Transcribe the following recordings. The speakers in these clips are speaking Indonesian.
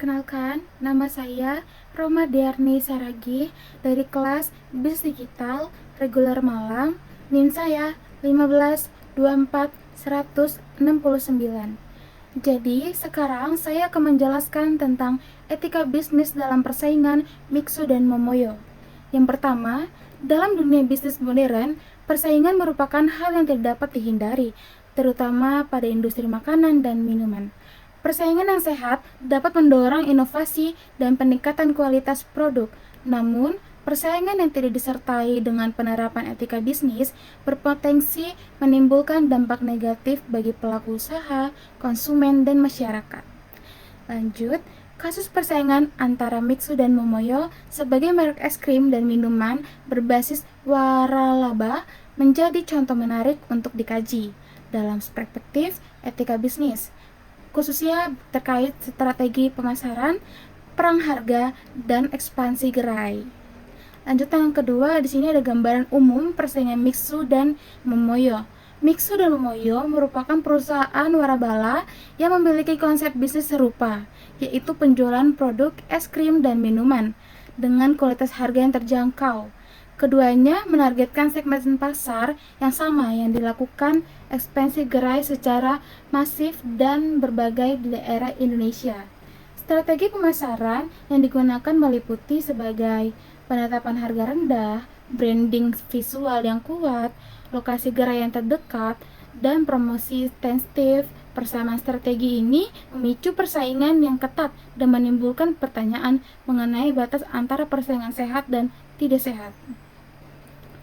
Perkenalkan, nama saya Roma Diarni Saragi dari kelas BIS Digital Reguler Malang. NIM saya 1524-169. Jadi, sekarang saya akan menjelaskan tentang etika bisnis dalam persaingan Mixu dan Momoyo. Yang pertama, dalam dunia bisnis modern, persaingan merupakan hal yang tidak dapat dihindari, terutama pada industri makanan dan minuman. Persaingan yang sehat dapat mendorong inovasi dan peningkatan kualitas produk. Namun, persaingan yang tidak disertai dengan penerapan etika bisnis berpotensi menimbulkan dampak negatif bagi pelaku usaha, konsumen, dan masyarakat. Lanjut, kasus persaingan antara Mixu dan Momoyo sebagai merek es krim dan minuman berbasis waralaba menjadi contoh menarik untuk dikaji dalam perspektif etika bisnis, khususnya terkait strategi pemasaran, perang harga, dan ekspansi gerai. Lanjutan yang kedua, di sini ada gambaran umum persaingan Mixu dan Momoyo. Mixu dan Momoyo merupakan perusahaan waralaba yang memiliki konsep bisnis serupa, yaitu penjualan produk es krim dan minuman dengan kualitas harga yang terjangkau. Keduanya menargetkan segmen pasar yang sama yang dilakukan ekspansi gerai secara masif dan berbagai di daerah Indonesia. Strategi pemasaran yang digunakan meliputi sebagai penetapan harga rendah, branding visual yang kuat, lokasi gerai yang terdekat, dan promosi intensif. Persamaan strategi ini memicu persaingan yang ketat dan menimbulkan pertanyaan mengenai batas antara persaingan sehat dan tidak sehat.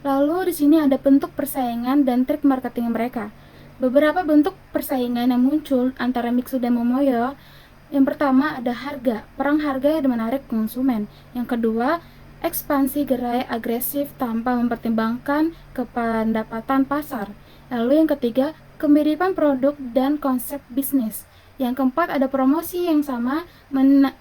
Lalu di sini ada bentuk persaingan dan trik marketing mereka. Beberapa bentuk persaingan yang muncul antara Mixu dan Momoyo. Yang pertama ada harga, perang harga yang menarik konsumen. Yang kedua, ekspansi gerai agresif tanpa mempertimbangkan pendapatan pasar. Lalu yang ketiga, kemiripan produk dan konsep bisnis. Yang keempat ada promosi yang sama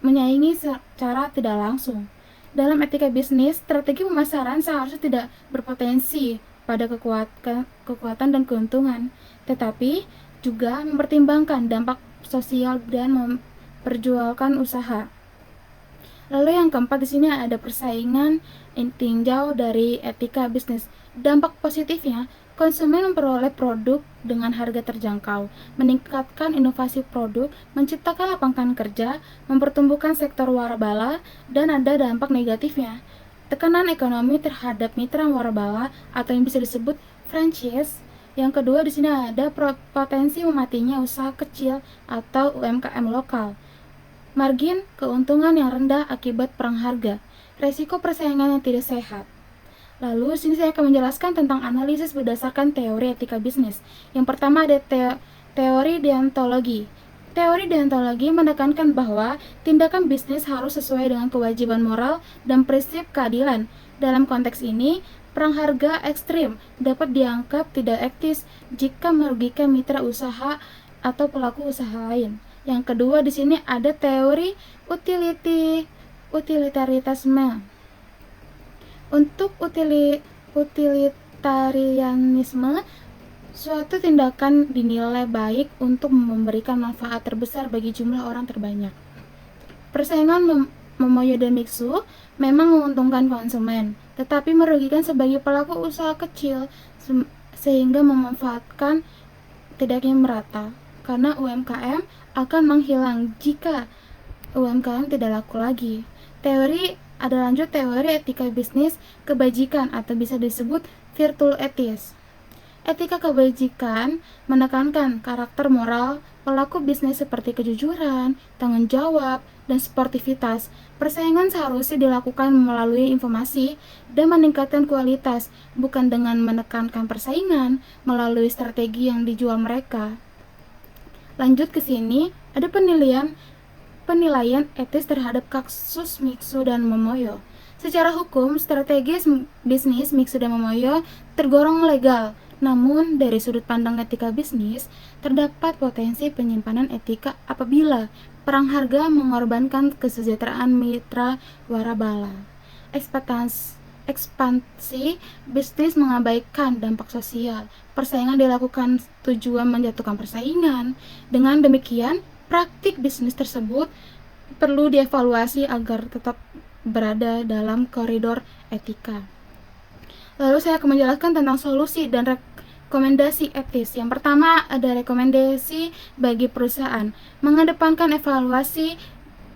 menyaingi secara tidak langsung. Dalam etika bisnis, strategi pemasaran seharusnya tidak berpotensi pada kekuatan dan keuntungan, tetapi juga mempertimbangkan dampak sosial dan memperjuangkan usaha. Lalu yang keempat di sini ada persaingan tinjau dari etika bisnis. Dampak positifnya, konsumen memperoleh produk dengan harga terjangkau, meningkatkan inovasi produk, menciptakan lapangan kerja, mempertumbuhkan sektor waralaba, dan ada dampak negatifnya, tekanan ekonomi terhadap mitra waralaba atau yang bisa disebut franchise. Yang kedua di sini ada potensi mematinya usaha kecil atau UMKM lokal. Margin keuntungan yang rendah akibat perang harga, resiko persaingan yang tidak sehat. Lalu sini saya akan menjelaskan tentang analisis berdasarkan teori etika bisnis. Yang pertama ada teori deontologi. Teori deontologi menekankan bahwa tindakan bisnis harus sesuai dengan kewajiban moral dan prinsip keadilan. Dalam konteks ini, perang harga ekstrim dapat dianggap tidak etis jika merugikan mitra usaha atau pelaku usaha lain. Yang kedua di sini ada teori utilitarianisme. Untuk utilitarianisme, suatu tindakan dinilai baik untuk memberikan manfaat terbesar bagi jumlah orang terbanyak. Persaingan Momoyo dan Mixu memang menguntungkan konsumen, tetapi merugikan sebagai pelaku usaha kecil sehingga memanfaatkan tidaknya merata. Karena UMKM akan menghilang jika UMKM tidak laku lagi. Lanjut teori etika bisnis kebajikan atau bisa disebut virtue ethics. Etika kebajikan menekankan karakter moral pelaku bisnis seperti kejujuran, tanggung jawab, dan sportivitas. Persaingan seharusnya dilakukan melalui informasi dan meningkatkan kualitas, bukan dengan menekankan persaingan melalui strategi yang dijual mereka. Lanjut ke sini, ada penilaian etis terhadap kasus Mixu dan Momoyo. Secara hukum, strategi bisnis Mixu dan Momoyo tergolong legal. Namun, dari sudut pandang etika bisnis, terdapat potensi penyimpanan etika apabila perang harga mengorbankan kesejahteraan mitra waralaba. Ekspansi bisnis mengabaikan dampak sosial. Persaingan dilakukan tujuan menjatuhkan persaingan. Dengan demikian, praktik bisnis tersebut perlu dievaluasi agar tetap berada dalam koridor etika. Lalu saya akan menjelaskan tentang solusi dan rekomendasi etis. Yang pertama ada rekomendasi bagi perusahaan, mengedepankan evaluasi,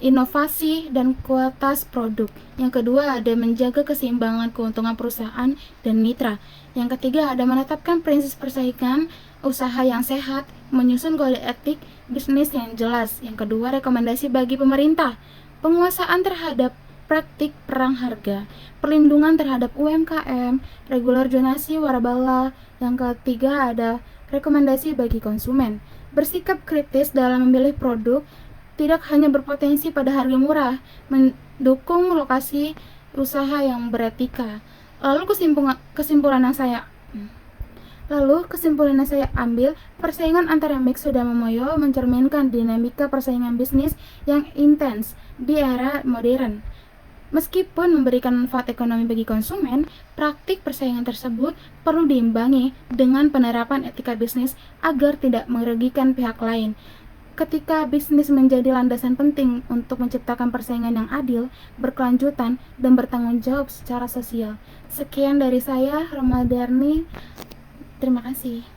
inovasi, dan kualitas produk. Yang kedua ada menjaga keseimbangan keuntungan perusahaan dan mitra. Yang ketiga ada menetapkan prinsip persaingan usaha yang sehat, menyusun kode etik bisnis yang jelas. Yang kedua rekomendasi bagi pemerintah, penguasaan terhadap praktik perang harga, perlindungan terhadap UMKM, regular zonasi warabala. Yang ketiga ada rekomendasi bagi konsumen, bersikap kritis dalam memilih produk, tidak hanya berpotensi pada harga murah, mendukung lokasi usaha yang beretika. Kesimpulan yang saya ambil, persaingan antara Mixo dan Momoyo mencerminkan dinamika persaingan bisnis yang intens di era modern. Meskipun memberikan manfaat ekonomi bagi konsumen, praktik persaingan tersebut perlu diimbangi dengan penerapan etika bisnis agar tidak merugikan pihak lain. Ketika bisnis menjadi landasan penting untuk menciptakan persaingan yang adil, berkelanjutan, dan bertanggung jawab secara sosial. Sekian dari saya, Romadharni. Terima kasih.